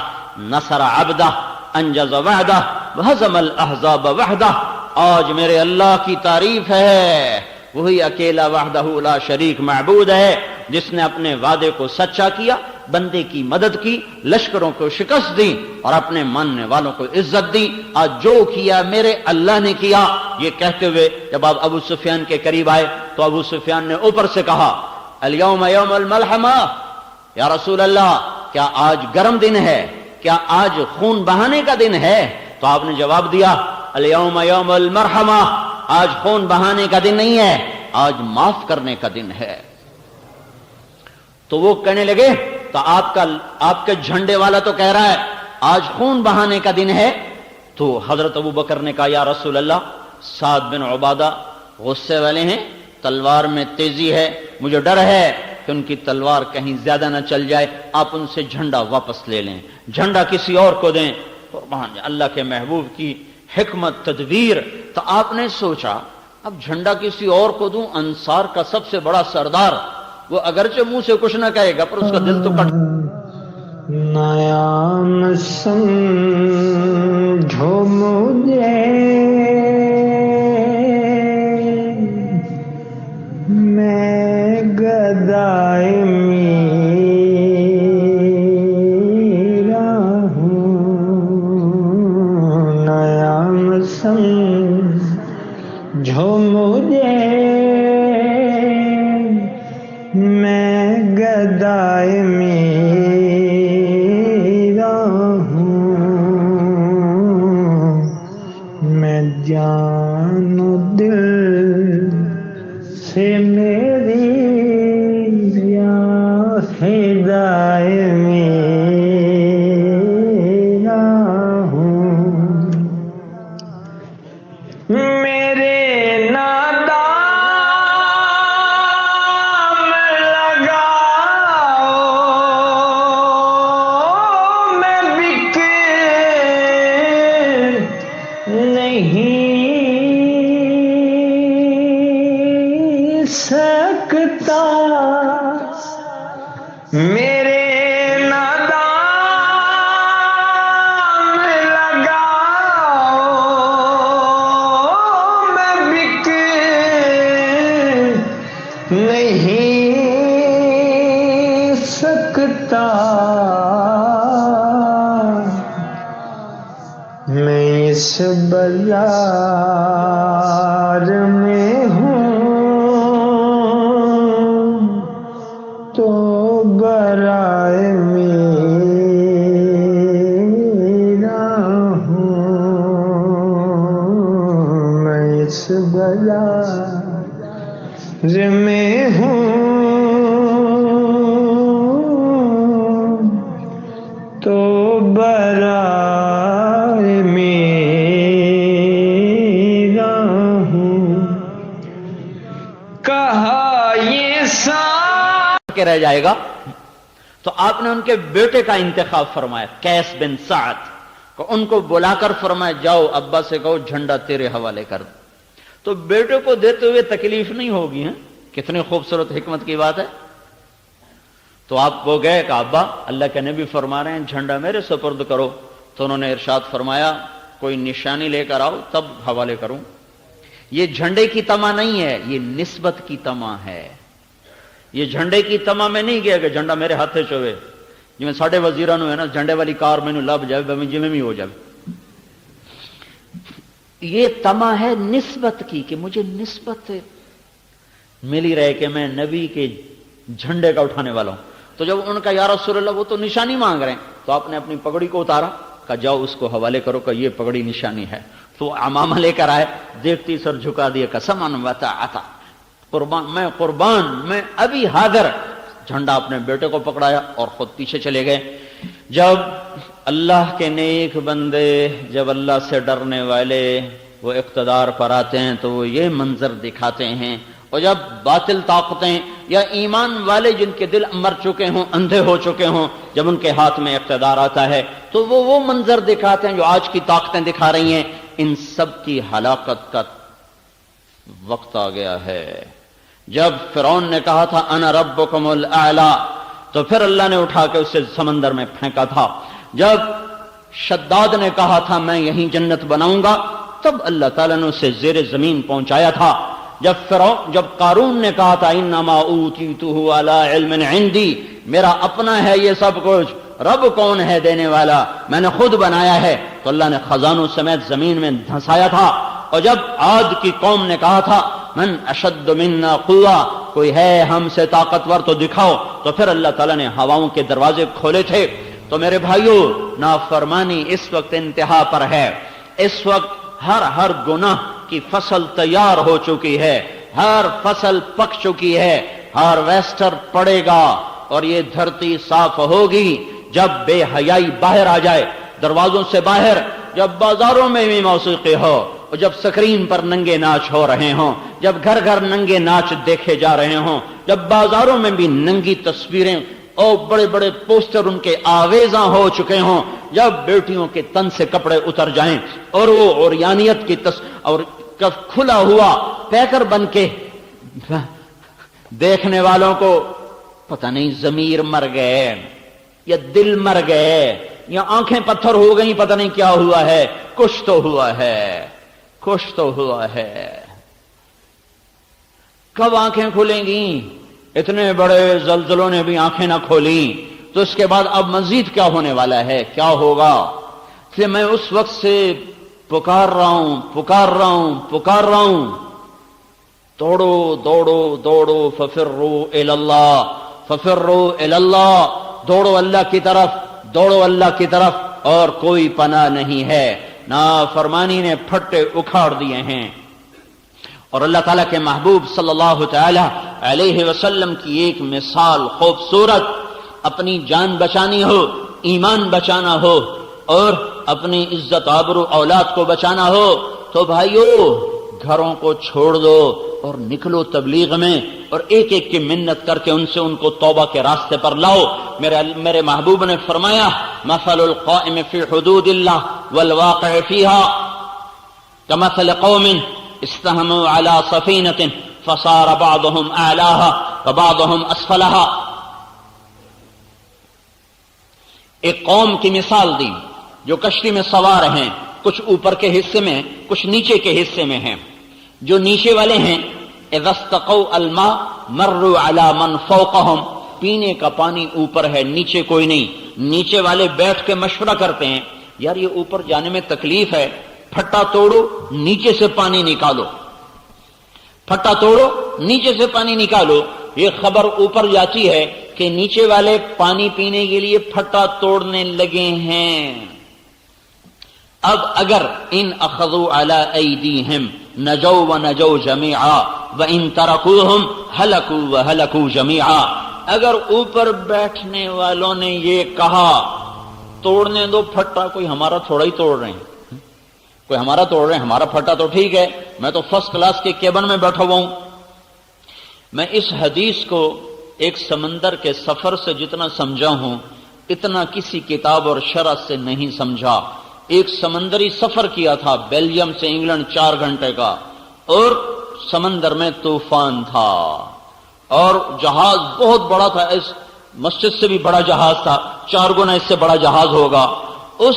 Speaker 2: نصر عبدہ انجز وعدہ وہزم الاحزاب وحدہ. آج میرے اللہ کی تعریف ہے، وہی اکیلا وحدہ لا شریک معبود ہے جس نے اپنے وعدے کو سچا کیا، بندے کی مدد کی، لشکروں کو شکست دی اور اپنے ماننے والوں کو عزت دی. آج جو کیا میرے اللہ نے کیا. یہ کہتے ہوئے جب آپ ابو سفیان کے قریب آئے تو ابو سفیان نے اوپر سے کہا الیوم یوم الملحمہ، یا رسول اللہ کیا آج گرم دن ہے؟ کیا آج خون بہانے کا دن ہے؟ تو آپ نے جواب دیا الیوم یوم المرحمہ، آج خون بہانے کا دن نہیں ہے، آج معاف کرنے کا دن ہے. تو وہ کہنے لگے تو آپ کے جھنڈے والا تو کہہ رہا ہے آج خون بہانے کا دن ہے. تو حضرت ابو بکر نے کہا یا رسول اللہ، سعد بن عبادہ غصے والے ہیں، تلوار میں تیزی ہے، مجھے ڈر ہے کہ ان کی تلوار کہیں زیادہ نہ چل جائے، آپ ان سے جھنڈا واپس لے لیں، جھنڈا کسی اور کو دیں. قربان اللہ کے محبوب کی حکمت تدبیر. تو آپ نے سوچا اب جھنڈا کسی اور کو دوں، انصار کا سب سے بڑا سردار، وہ اگرچہ منہ سے کچھ نہ کہے گا پر اس کا دل تو کٹ.
Speaker 3: نیا سمجھو مجھے میں گدائے میرا ہوں. نیا سمجھو مجھے میں گدائے میرا ہوں. میں جان و دل سے میری یا فدائے میرا ہوں. میرے نادام لگاؤ، میں بک نہیں سکتا. میرے نادام لگاؤ، میں بک نہیں سکتا. میں اس بازار میں ہوں تو برائے میرا ہوں. میں اس بازار میں ہوں تو برائے میرا ہوں. کہا یہ ساتھ
Speaker 2: کے رہ جائے گا. تو آپ نے ان کے بیٹے کا انتخاب فرمایا، قیس بن سعد کو، ان کو بلا کر فرمایا جاؤ ابا سے کہو جھنڈا تیرے حوالے کر دو. تو بیٹے کو دیتے ہوئے تکلیف نہیں ہوگی. ہیں کتنی خوبصورت حکمت کی بات ہے. تو آپ وہ گئے کہ ابا اللہ کے نبی فرما رہے ہیں جھنڈا میرے سپرد کرو. تو انہوں نے ارشاد فرمایا کوئی نشانی لے کر آؤ تب حوالے کروں. یہ جھنڈے کی تما نہیں ہے، یہ نسبت کی تما ہے. یہ جھنڈے کی تما میں نہیں گیا کہ جھنڈا میرے ہاتھ چوے. جی ساڈے وزیراں نوں ہے نا جھنڈے والی کار مینوں لب جائے بھاویں جویں بھی ہو جائے. یہ طمع ہے نسبت کی کہ مجھے نسبت ملی رہے کہ میں نبی کے جھنڈے کا اٹھانے والا ہوں. تو جب ان کا یا رسول اللہ وہ تو نشانی مانگ رہے ہیں تو آپ نے اپنی پگڑی کو اتارا، کہا جاؤ اس کو حوالے کرو کہ یہ پگڑی نشانی ہے. تو امامہ لے کر آئے، دیکھتی سر جھکا دیا، قسم وطاعتا، قربان میں ابھی حاضر. جھنڈا اپنے بیٹے کو پکڑایا اور خود پیچھے چلے گئے. جب اللہ کے نیک بندے، جب اللہ سے ڈرنے والے وہ اقتدار پر آتے ہیں تو وہ یہ منظر دکھاتے ہیں، اور جب باطل طاقتیں یا ایمان والے جن کے دل مر چکے ہوں، اندھے ہو چکے ہوں، جب ان کے ہاتھ میں اقتدار آتا ہے تو وہ منظر دکھاتے ہیں جو آج کی طاقتیں دکھا رہی ہیں. ان سب کی ہلاکت کا وقت آ گیا ہے. جب فرعون نے کہا تھا انا ربکم الاعلی تو پھر اللہ نے اٹھا کے اسے سمندر میں پھینکا تھا. جب شداد نے کہا تھا میں یہیں جنت بناؤں گا تب اللہ تعالیٰ نے اسے زیر زمین پہنچایا تھا. جب قارون نے کہا تھا انما اوتیتہ علی علم عندی، میرا اپنا ہے یہ سب کچھ، رب کون ہے دینے والا، میں نے خود بنایا ہے، تو اللہ نے خزانوں سمیت زمین میں دھنسایا تھا. اور جب عاد کی قوم نے کہا تھا من اشد منا قوہ، کوئی ہے ہم سے طاقتور تو دکھاؤ، تو پھر اللہ تعالیٰ نے ہواؤں کے دروازے کھولے تھے. تو میرے بھائیو نافرمانی اس وقت انتہا پر ہے. اس وقت ہر گناہ کی فصل تیار ہو چکی ہے، ہر فصل پک چکی ہے، ہارویسٹر پڑے گا اور یہ دھرتی صاف ہوگی جب بے حیائی باہر آ جائے دروازوں سے باہر، جب بازاروں میں بھی موسیقی ہو، اور جب سکرین پر ننگے ناچ ہو رہے ہوں، جب گھر گھر ننگے ناچ دیکھے جا رہے ہوں، جب بازاروں میں بھی ننگی تصویریں اور بڑے بڑے پوسٹر ان کے آویزاں ہو چکے ہوں، جب بیٹیوں کے تن سے کپڑے اتر جائیں اور وہ عریانیت کی اور کھلا ہوا پیکر بن کے دیکھنے والوں کو پتہ نہیں ضمیر مر گئے یا دل مر گئے یا آنکھیں پتھر ہو گئیں، پتہ نہیں کیا ہوا ہے، کچھ تو ہوا ہے، کچھ تو ہوا ہے. کب آنکھیں کھلیں گی؟ اتنے بڑے زلزلوں نے بھی آنکھیں نہ کھولی، تو اس کے بعد اب مزید کیا ہونے والا ہے، کیا ہوگا؟ کہ میں اس وقت سے پکار رہا ہوں، دوڑو دوڑو دوڑو ففروا الی اللہ، دوڑو اللہ کی طرف، دوڑو اللہ کی طرف، اور کوئی پناہ نہیں ہے. نافرمانی نے پھٹے اکھاڑ دیے ہیں. اور اللہ تعالیٰ کے محبوب صلی اللہ تعالی علیہ وسلم کی ایک مثال خوبصورت، اپنی جان بچانی ہو، ایمان بچانا ہو اور اپنی عزت آبرو اولاد کو بچانا ہو تو بھائیو گھروں کو چھوڑ دو اور نکلو تبلیغ میں، اور ایک ایک کی منت کر کے ان کو توبہ کے راستے پر لاؤ. میرے محبوب نے فرمایا مثل القائم فی حدود اللہ والواقع فیہا کمثل قوم استہموا علی سفینۃ فصار بعضهم اعلاها وبعضهم اسفلها. ایک قوم کی مثال دی جو کشتی میں سوار ہیں، کچھ اوپر کے حصے میں کچھ نیچے کے حصے میں ہیں. جو نیچے والے ہیں اذا استقوا الماء مروا علی من فوقهم، پینے کا پانی اوپر ہے نیچے کوئی نہیں. نیچے والے بیٹھ کے مشورہ کرتے ہیں یار یہ اوپر جانے میں تکلیف ہے، پھٹا توڑو نیچے سے پانی نکالو، پھٹا توڑو نیچے سے پانی نکالو. یہ خبر اوپر جاتی ہے کہ نیچے والے پانی پینے کے لیے پھٹا توڑنے لگے ہیں. اب اگر ان اخذوا علی ایدیہم نجوا ونجوا جمیعا وان ترکوہم ہلکوا وہلکوا جمیعا. اگر اوپر بیٹھنے والوں نے یہ کہا توڑنے دو پھٹا، کوئی ہمارا تھوڑا ہی توڑ رہے ہیں، کوئی ہمارا توڑ رہے ہیں، ہمارا پھٹا تو ٹھیک ہے، میں تو فرسٹ کلاس کے کیبن میں بیٹھا ہوا ہوں. میں اس حدیث کو ایک سمندر کے سفر سے جتنا سمجھا ہوں اتنا کسی کتاب اور شرح سے نہیں سمجھا. ایک سمندری سفر کیا تھا بیلجیم سے انگلینڈ 4 گھنٹے کا، اور سمندر میں طوفان تھا اور جہاز بہت بڑا تھا، اس مسجد سے بھی بڑا جہاز تھا، 4 گنا اس سے بڑا جہاز ہوگا. اس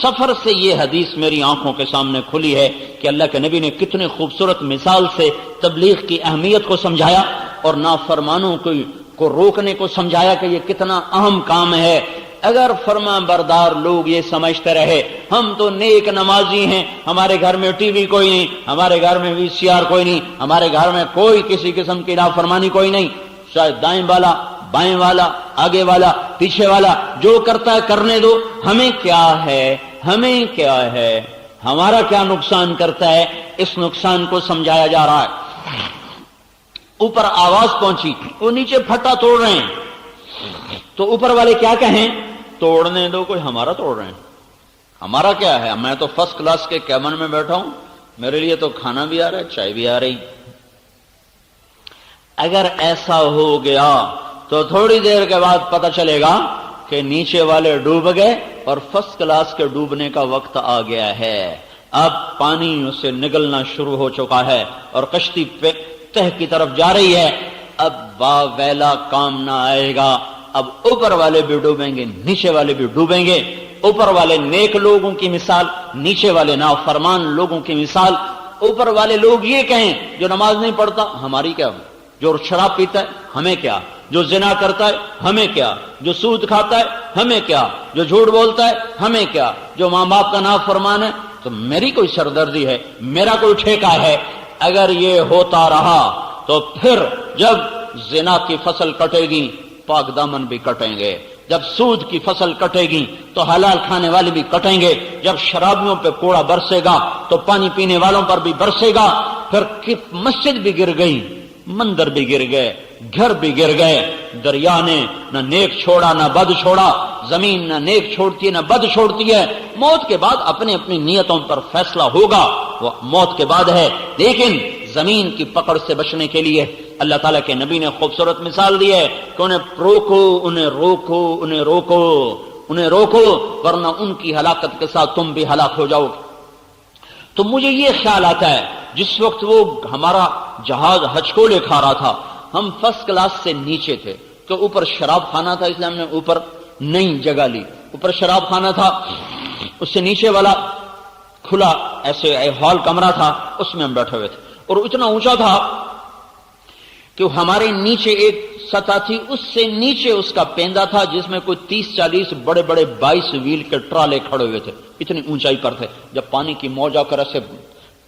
Speaker 2: سفر سے یہ حدیث میری آنکھوں کے سامنے کھلی ہے کہ اللہ کے نبی نے کتنے خوبصورت مثال سے تبلیغ کی اہمیت کو سمجھایا اور نافرمانوں کو روکنے کو سمجھایا کہ یہ کتنا اہم کام ہے۔ اگر فرما بردار لوگ یہ سمجھتے رہے ہم تو نیک نمازی ہیں، ہمارے گھر میں ٹی وی کوئی نہیں، ہمارے گھر میں وی سی آر کوئی نہیں، ہمارے گھر میں کوئی کسی قسم کی نافرمانی کوئی نہیں، چاہے دائیں والا بائیں والا آگے والا پیچھے والا جو کرتا ہے کرنے دو، ہمیں کیا ہے، ہمیں کیا ہے، ہمارا کیا نقصان کرتا ہے، اس نقصان کو سمجھایا جا رہا ہے۔ اوپر آواز پہنچی، وہ نیچے پھٹا توڑ رہے ہیں، تو اوپر والے کیا کہیں؟ توڑنے دو، کوئی ہمارا توڑ رہے ہیں، ہمارا کیا ہے، میں تو فرسٹ کلاس کے کیبن میں بیٹھا ہوں، میرے لیے تو کھانا بھی آ رہا ہے، چائے بھی آ رہی۔ اگر ایسا ہو گیا تو تھوڑی دیر کے بعد پتہ چلے گا کہ نیچے والے ڈوب گئے اور فرسٹ کلاس کے ڈوبنے کا وقت آ گیا ہے۔ اب پانی اسے نگلنا شروع ہو چکا ہے اور کشتی پہ تہ کی طرف جا رہی ہے۔ اب ویلا کام نہ آئے گا، اب اوپر والے بھی ڈوبیں گے، نیچے والے بھی ڈوبیں گے۔ اوپر والے نیک لوگوں کی مثال، نیچے والے نافرمان لوگوں کی مثال۔ اوپر والے لوگ یہ کہیں جو نماز نہیں پڑھتا ہماری کیا، جو شراب پیتا ہے ہمیں کیا، جو زنا کرتا ہے ہمیں کیا، جو سود کھاتا ہے ہمیں کیا، جو جھوٹ بولتا ہے ہمیں کیا، جو ماں باپ کا نافرمان ہے تو میری کوئی سردردی ہے، میرا کوئی ٹھیکہ ہے۔ اگر یہ ہوتا رہا تو پھر جب زنا کی فصل کٹے گی پاک دامن بھی کٹیں گے، جب سود کی فصل کٹے گی تو حلال کھانے والے بھی کٹیں گے، جب شرابیوں پہ کوڑا برسے گا تو پانی پینے والوں پر بھی برسے گا۔ پھر مسجد بھی گر گئی، مندر بھی گر گئے، گھر بھی گر گئے۔ دریا نے نہ نیک چھوڑا نہ بد چھوڑا، زمین نہ نیک چھوڑتی ہے نہ بد چھوڑتی ہے۔ موت کے بعد اپنی اپنی نیتوں پر فیصلہ ہوگا، وہ موت کے بعد ہے۔ لیکن زمین کی پکڑ سے بچنے کے لیے اللہ تعالیٰ کے نبی نے خوبصورت مثال دی ہے کہ انہیں روکو، انہیں روکو، انہیں روکو، انہیں روکو، ورنہ ان کی ہلاکت کے ساتھ تم بھی ہلاک ہو جاؤ۔ تو مجھے یہ خیال آتا ہے جس وقت وہ ہمارا جہاز ہچکولے کھا رہا تھا، ہم فرسٹ کلاس سے نیچے تھے، تو اوپر شراب خانہ تھا، اس لیے ہم نے اوپر نئی جگہ لی، اوپر شراب خانہ تھا، اس سے نیچے والا کھلا ایسے ہال کمرہ تھا، اس میں ہم بیٹھے ہوئے تھے، اور اتنا اونچا تھا کہ ہمارے نیچے ایک سطح تھی، اس سے نیچے اس کا پیندا تھا جس میں کوئی 30-40 بڑے بڑے 22 ویل کے ٹرالے کھڑے ہوئے تھے، اتنی اونچائی پر تھے۔ جب پانی کی موج آ کر ایسے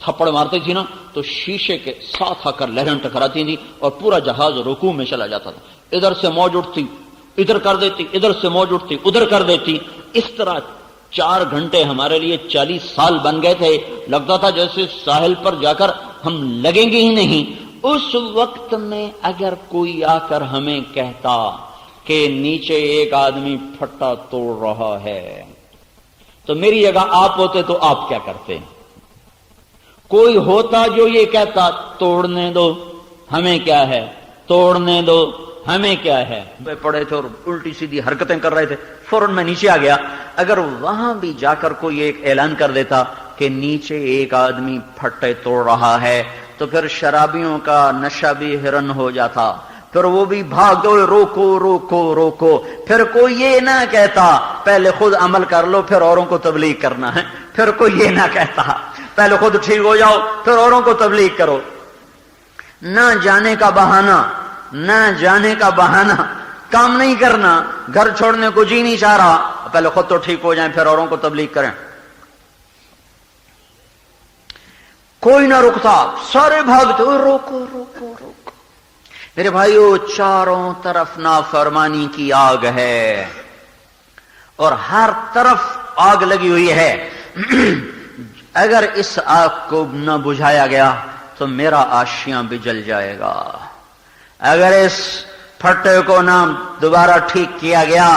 Speaker 2: تھپڑ مارتی تھی نا تو شیشے کے ساتھ آ کر لہریں ٹکراتی تھی اور پورا جہاز رکوع میں چلا جاتا تھا۔ ادھر سے موج اٹھتی ادھر کر دیتی، ادھر سے موج اٹھتی ادھر کر دیتی۔ اس طرح 4 گھنٹے ہمارے لیے 40 سال بن گئے تھے، لگتا تھا جیسے ساحل پر جا کر ہم لگیں گے ہی نہیں۔ اس وقت میں اگر کوئی آ کر ہمیں کہتا کہ نیچے ایک آدمی پھٹا توڑ رہا ہے تو میری جگہ آپ ہوتے تو آپ کیا کرتے؟ کوئی ہوتا جو یہ کہتا توڑنے دو ہمیں کیا ہے، توڑنے دو ہمیں کیا ہے، پڑے تھے اور الٹی سیدھی حرکتیں کر رہے تھے، فوراً میں نیچے آ گیا۔ اگر وہاں بھی جا کر کوئی ایک اعلان کر دیتا کہ نیچے ایک آدمی پھٹے توڑ رہا ہے تو پھر شرابیوں کا نشہ بھی ہرن ہو جاتا، پھر وہ بھی بھاگ دو، روکو روکو روکو۔ پھر کوئی یہ نہ کہتا پہلے خود عمل کر لو پھر اوروں کو تبلیغ کرنا ہے، پھر کوئی یہ نہ کہتا پہلے خود ٹھیک ہو جاؤ پھر اوروں کو تبلیغ کرو۔ نہ جانے کا بہانہ، نہ جانے کا بہانہ، کام نہیں کرنا، گھر چھوڑنے کو جی نہیں چاہ رہا، پہلے خود تو ٹھیک ہو جائیں پھر اوروں کو تبلیغ کریں۔ کوئی نہ رکتا، سارے بھاگتے، روکو روکو روکو۔ میرے بھائیو، چاروں طرف نافرمانی کی آگ ہے اور ہر طرف آگ لگی ہوئی ہے۔ اگر اس آگ کو نہ بجھایا گیا تو میرا آشیاں بھی جل جائے گا، اگر اس پھٹے کو نہ دوبارہ ٹھیک کیا گیا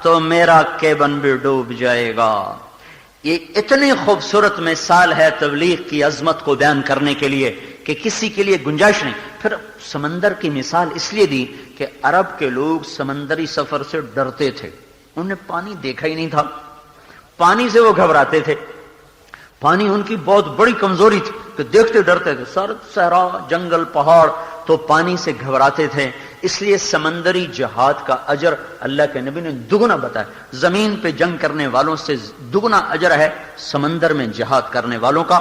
Speaker 2: تو میرا کیبن بھی ڈوب جائے گا۔ یہ اتنی خوبصورت مثال ہے تبلیغ کی عظمت کو بیان کرنے کے لیے کہ کسی کے لیے گنجائش نہیں۔ پھر سمندر کی مثال اس لیے دی کہ عرب کے لوگ سمندری سفر سے ڈرتے تھے، انہوں نے پانی دیکھا ہی نہیں تھا، پانی سے وہ گھبراتے تھے، پانی ان کی بہت بڑی کمزوری تھی کہ دیکھتے ڈرتے تھے، سرد صحرا جنگل پہاڑ تو پانی سے گھبراتے تھے۔ اس لیے سمندری جہاد کا اجر اللہ کے نبی نے دگنا بتایا، زمین پہ جنگ کرنے والوں سے دگنا اجر ہے سمندر میں جہاد کرنے والوں کا۔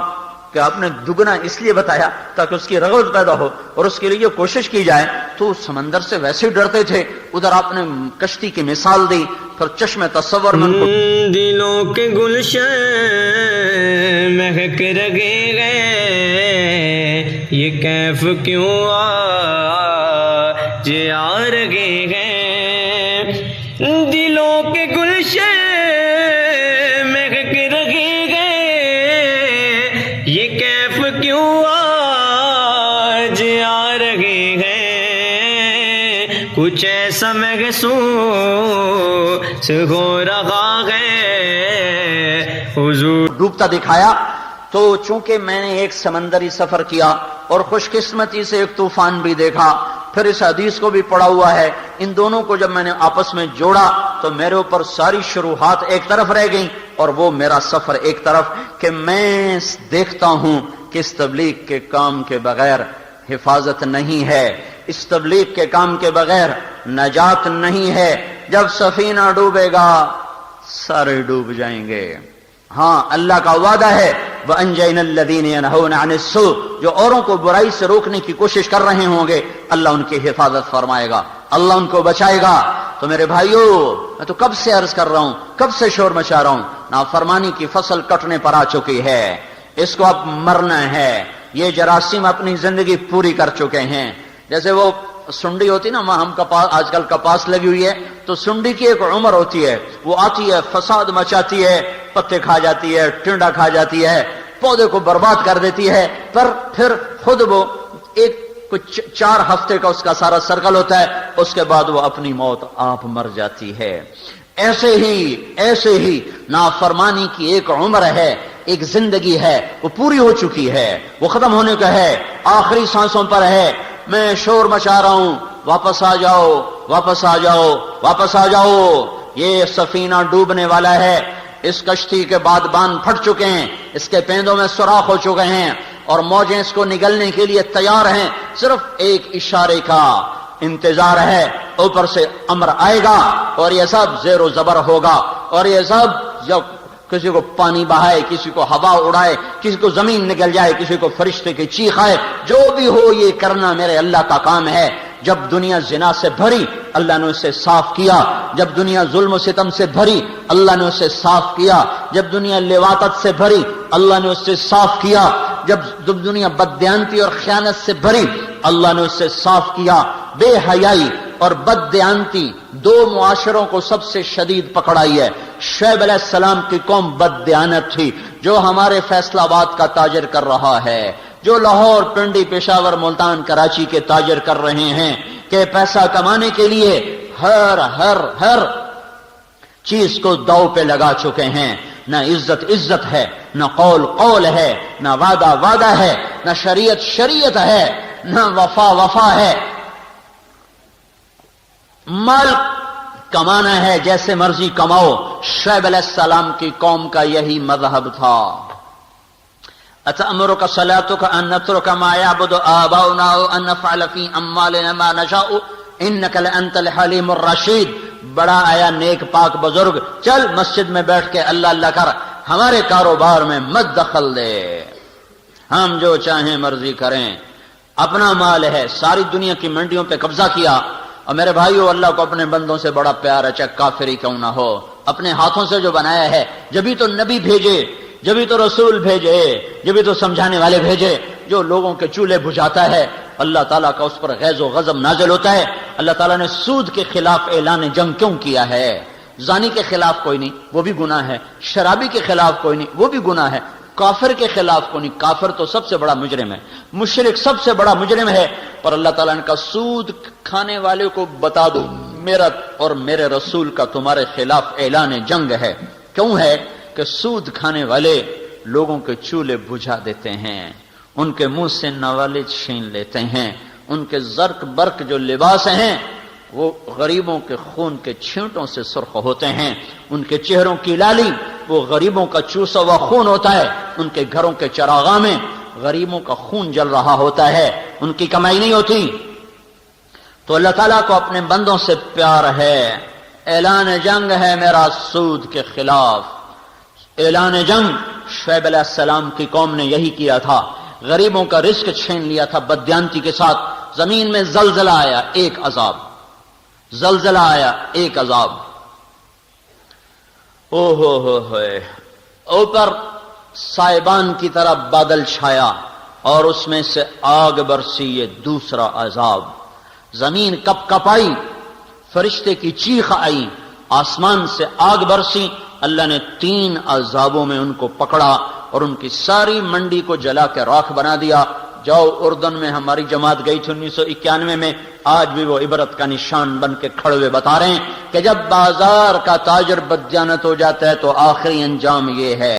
Speaker 2: کہ آپ نے دگنا اس لیے بتایا تاکہ اس کی رغبت پیدا ہو اور اس کے لیے کوشش کی جائے. تو سمندر سے ویسے ڈرتے تھے, ادھر آپ نے کشتی کی مثال دی, پھر چشم تصور میں ان کو
Speaker 3: دلوں کے گلشن مہک رہے ہیں, یہ کیف کیوں آج آ رہے ہیں. دلوں کے گلشن مہک رہے ہیں, یہ کیف کیوں آج آ رہے ہیں. کچھ ایسا محسوس ہو رہا ہے حضور.
Speaker 2: ڈوبتا دکھایا تو چونکہ میں نے ایک سمندری سفر کیا اور خوش قسمتی سے ایک طوفان بھی دیکھا, پھر اس حدیث کو بھی پڑھا ہوا ہے, ان دونوں کو جب میں نے آپس میں جوڑا تو میرے اوپر ساری شروحات ایک طرف رہ گئیں اور وہ میرا سفر ایک طرف, کہ میں دیکھتا ہوں کہ اس تبلیغ کے کام کے بغیر حفاظت نہیں ہے, اس تبلیغ کے کام کے بغیر نجات نہیں ہے. جب سفینہ ڈوبے گا سارے ڈوب جائیں گے. ہاں اللہ کا وعدہ ہے وَأَنْجَيْنَا الَّذِينَ يَنْهَوْنَ عَنِ السُّوءِ, جو اوروں کو برائی سے روکنے کی کوشش کر رہے ہوں گے اللہ ان کی حفاظت فرمائے گا, اللہ ان کو بچائے گا. تو میرے بھائیو, میں تو کب سے عرض کر رہا ہوں, کب سے شور مچا رہا ہوں, نافرمانی کی فصل کٹنے پر آ چکی ہے, اس کو اب مرنا ہے. یہ جراثیم اپنی زندگی پوری کر چکے ہیں. جیسے وہ سنڈی ہوتی نا, ہم کپاس آج کل کپاس لگی ہوئی ہے, تو سنڈی کی ایک عمر ہوتی ہے, وہ آتی ہے فساد مچاتی ہے, پتے کھا جاتی ہے, ٹنڈا کھا جاتی ہے, پودے کو برباد کر دیتی ہے, پر پھر خود وہ ایک کچھ 4 ہفتے کا اس کا سارا سرکل ہوتا ہے, اس کے بعد وہ اپنی موت آپ مر جاتی ہے. ایسے ہی نافرمانی کی ایک عمر ہے, ایک زندگی ہے, وہ پوری ہو چکی ہے, وہ ختم ہونے کا ہے, آخری سانسوں پر ہے. میں شور مچا رہا ہوں, واپس آ جاؤ, واپس آ جاؤ, واپس آ جاؤ. یہ سفینہ ڈوبنے والا ہے, اس کشتی کے بعد باندھ پھٹ چکے ہیں, اس کے پیندوں میں سوراخ ہو چکے ہیں اور موجیں اس کو نگلنے کے لیے تیار ہیں. صرف ایک اشارے کا انتظار ہے, اوپر سے امر آئے گا اور یہ سب زیر و زبر ہوگا. اور یہ سب جب کسی کو پانی بہائے, کسی کو ہوا اڑائے, کسی کو زمین نگل جائے, کسی کو فرشتے کی چیخ آئے, جو بھی ہو یہ کرنا میرے اللہ کا کام ہے. جب دنیا زنا سے بھری اللہ نے اسے صاف کیا, جب دنیا ظلم و ستم سے بھری اللہ نے اسے صاف کیا, جب دنیا لواطت سے بھری اللہ نے اسے صاف کیا, جب دنیا بددیانتی اور خیانت سے بھری اللہ نے اسے صاف کیا. بے حیائی اور بددیانتی 2 معاشروں کو سب سے شدید پکڑائی ہے. شعیب علیہ السلام کی قوم بددیانت تھی, جو ہمارے فیصل آباد کا تاجر کر رہا ہے, جو لاہور, پنڈی, پشاور, ملتان, کراچی کے تاجر کر رہے ہیں, کہ پیسہ کمانے کے لیے ہر چیز کو داؤ پہ لگا چکے ہیں. نہ عزت ہے, نہ قول ہے, نہ وعدہ ہے, نہ شریعت ہے, نہ وفا ہے. مال کمانا ہے, جیسے مرضی کماؤ. شعیب علیہ السلام کی قوم کا یہی مذہب تھا. اتأمرک صلاتک ان نترک ما یعبد آباؤنا وان نفعل فی اموالنا ما نشاء انک لانت الحلیم الرشید. بڑا آیا نیک پاک بزرگ, چل مسجد میں بیٹھ کے اللہ اللہ کر, ہمارے کاروبار میں مت دخل دے, ہم جو چاہیں مرضی کریں, اپنا مال ہے. ساری دنیا کی منڈیوں پہ قبضہ کیا. اور میرے بھائیو, اللہ کو اپنے بندوں سے بڑا پیار ہے, چاہے کافر ہی کیوں نہ ہو. اپنے ہاتھوں سے جو بنایا ہے, جبھی تو نبی بھیجے, جبھی تو رسول بھیجے, جبھی تو سمجھانے والے بھیجے. جو لوگوں کے چولہے بجھاتا ہے اللہ تعالیٰ کا اس پر غیظ و غضب نازل ہوتا ہے. اللہ تعالیٰ نے سود کے خلاف اعلان جنگ کیوں کیا ہے؟ زانی کے خلاف کوئی نہیں, وہ بھی گناہ ہے. شرابی کے خلاف کوئی نہیں, وہ بھی گناہ ہے. کافر کے خلاف کوئی نہیں, کافر تو سب سے بڑا مجرم ہے, مشرک سب سے بڑا مجرم ہے. پر اللہ تعالیٰ نے کہا سود کھانے والے کو بتا دو میرا اور میرے رسول کا تمہارے خلاف اعلان جنگ ہے. کیوں ہے؟ کہ سود کھانے والے لوگوں کے چولہے بجھا دیتے ہیں, ان کے منہ سے نوالے چھین لیتے ہیں, ان کے زرق برق جو لباس ہیں وہ غریبوں کے خون کے چھینٹوں سے سرخ ہوتے ہیں, ان کے چہروں کی لالی وہ غریبوں کا چوسا ہوا خون ہوتا ہے, ان کے گھروں کے چراغاں میں غریبوں کا خون جل رہا ہوتا ہے, ان کی کمائی نہیں ہوتی. تو اللہ تعالیٰ کو اپنے بندوں سے پیار ہے. اعلان جنگ ہے میرا سود کے خلاف, اعلان جنگ شعیب علیہ السلام کی قوم نے یہی کیا تھا، غریبوں کا رزق چھین لیا تھا بددیانتی کے ساتھ۔ زمین میں زلزلہ آیا، ایک عذاب، زلزلہ آیا، ایک عذاب، او ہو اوپر سائبان کی طرح بادل چھایا اور اس میں سے آگ برسی، یہ دوسرا عذاب۔ زمین کپ کپائی، فرشتے کی چیخ آئی، آسمان سے آگ برسی، اللہ نے 3 عذابوں میں ان کو پکڑا اور ان کی ساری منڈی کو جلا کے راکھ بنا دیا۔ جاؤ اردن میں ہماری جماعت گئی تھی 1991 میں، آج بھی وہ عبرت کا نشان بن کے کھڑے ہوئے بتا رہے ہیں کہ جب بازار کا تاجر بددیانت ہو جاتا ہے تو آخری انجام یہ ہے